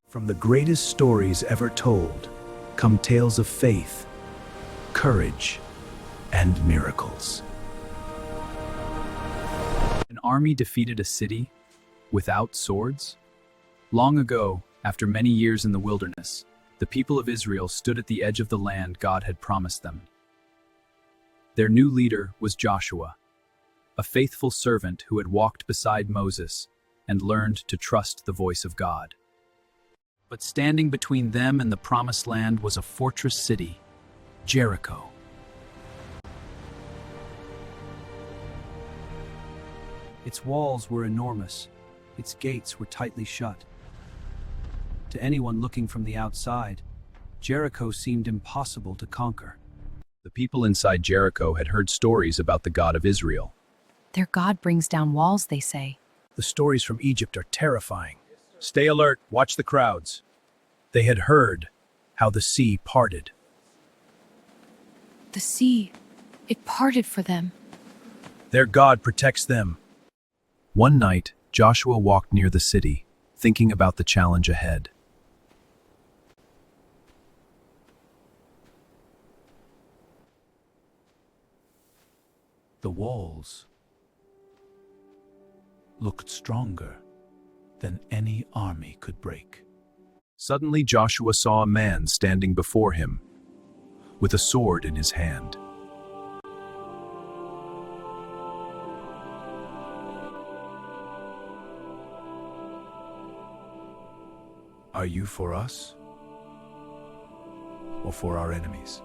From the greatest stories ever told come tales of faith, courage, and miracles. An army defeated a city without swords? Long ago, after many years in the wilderness, the people of Israel stood at the edge of the land God had promised them. Their new leader was Joshua, a faithful servant who had walked beside Moses and learned to trust the voice of God. But standing between them and the promised land was a fortress city, Jericho. Its walls were enormous, its gates were tightly shut. To anyone looking from the outside, Jericho seemed impossible to conquer. The people inside Jericho had heard stories about the God of Israel. Their God brings down walls, they say. The stories from Egypt are terrifying. Stay alert, watch the crowds. They had heard how the sea parted. The sea, it parted for them. Their God protects them. One night, Joshua walked near the city, thinking about the challenge ahead. The walls looked stronger than any army could break. Suddenly Joshua saw a man standing before him, with a sword in his hand. Are you for us or for our enemies?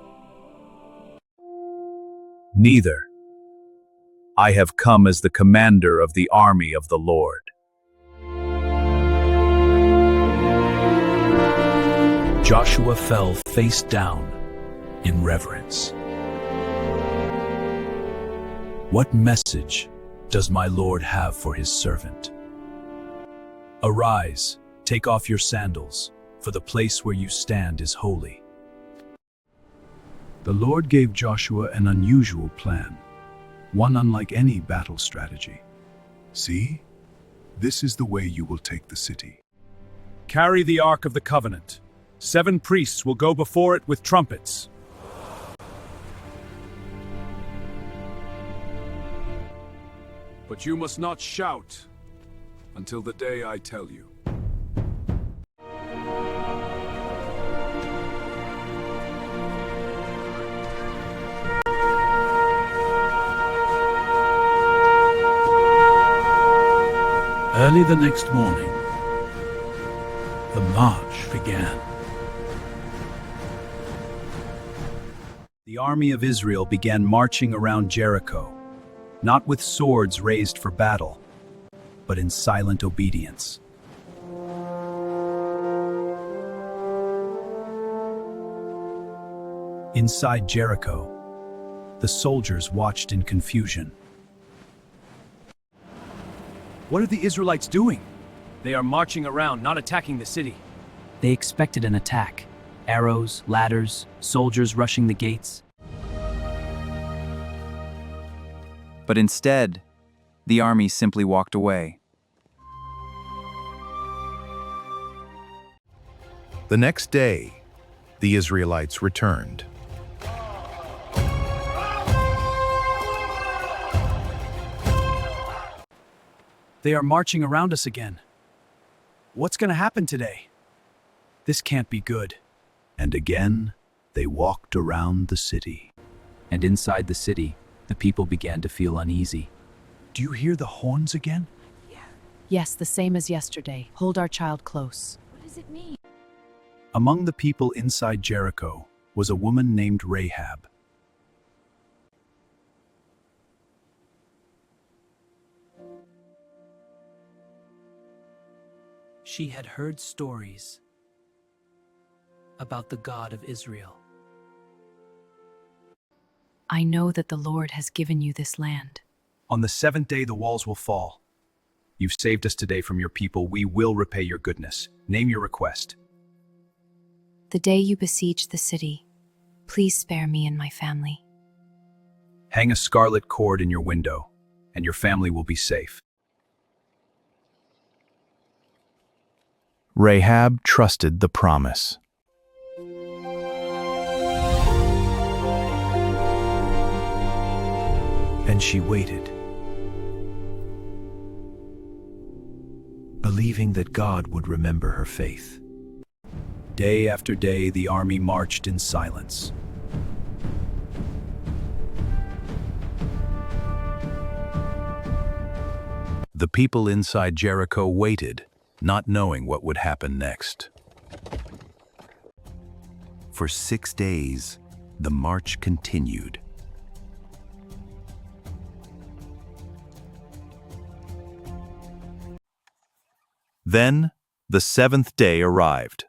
Neither. I have come as the commander of the army of the Lord. Joshua fell face down in reverence. What message does my Lord have for his servant? Arise, take off your sandals, for the place where you stand is holy. The Lord gave Joshua an unusual plan, one unlike any battle strategy. See, this is the way you will take the city. Carry the Ark of the Covenant. 7 priests will go before it with trumpets. But you must not shout until the day I tell you. Early the next morning, the march began. The army of Israel began marching around Jericho, not with swords raised for battle, but in silent obedience. Inside Jericho, the soldiers watched in confusion. What are the Israelites doing? They are marching around, not attacking the city. They expected an attack. Arrows, ladders, soldiers rushing the gates. But instead, the army simply walked away. The next day, the Israelites returned. They are marching around us again. What's going to happen today? This can't be good. And again, they walked around the city. And inside the city, the people began to feel uneasy. Do you hear the horns again? Yes, the same as yesterday. Hold our child close. What does it mean? Among the people inside Jericho was a woman named Rahab. She had heard stories about the God of Israel. I know that the Lord has given you this land. On the 7th day, the walls will fall. You've saved us today from your people. We will repay your goodness. Name your request. The day you besiege the city, please spare me and my family. Hang a scarlet cord in your window, and your family will be safe. Rahab trusted the promise. And she waited, believing that God would remember her faith. Day after day, the army marched in silence. The people inside Jericho waited, not knowing what would happen next. For 6 days, the march continued. Then, the 7th day arrived.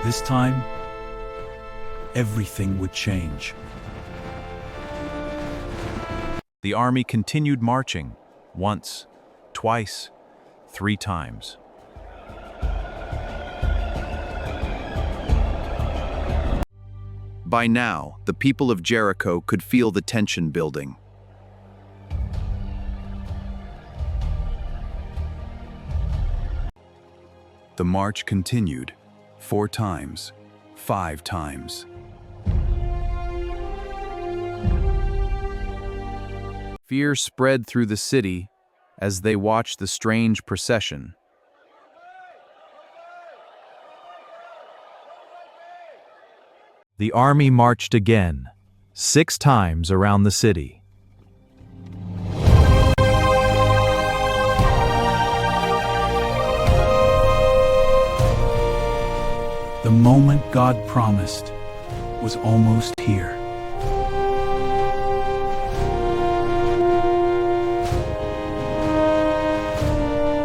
This time, everything would change. The army continued marching, once, twice, 3 times. By now, the people of Jericho could feel the tension building. The march continued, 4 times, 5 times. Fear spread through the city as they watched the strange procession. The army marched again, 6 times around the city. The moment God promised was almost here.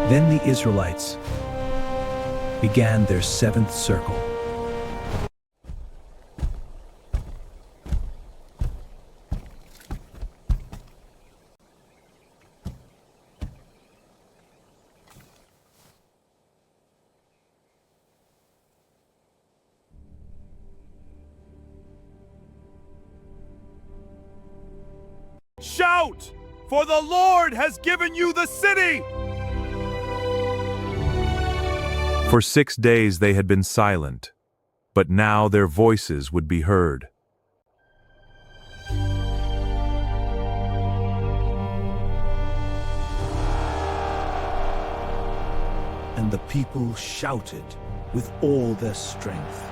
Then the Israelites began their 7th circle. Shout! For the Lord has given you the city! For 6 days they had been silent, but now their voices would be heard. And the people shouted with all their strength.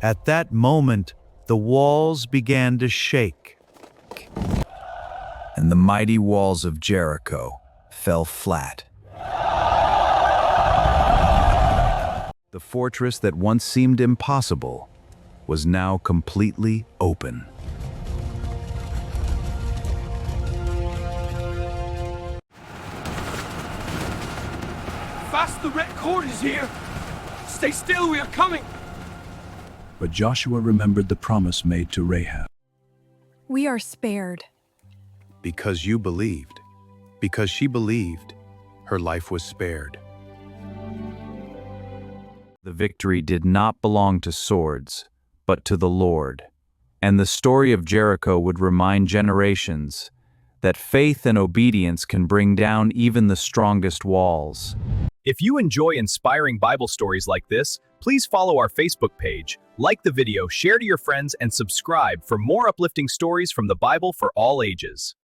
At that moment, the walls began to shake. And the mighty walls of Jericho fell flat. The fortress that once seemed impossible was now completely open. Fast, the red cord is here! Stay still, we are coming! But Joshua remembered the promise made to Rahab. We are spared. Because you believed, because she believed, her life was spared. The victory did not belong to swords, but to the Lord. And the story of Jericho would remind generations that faith and obedience can bring down even the strongest walls. If you enjoy inspiring Bible stories like this, please follow our Facebook page, like the video, share to your friends, and subscribe for more uplifting stories from the Bible for all ages.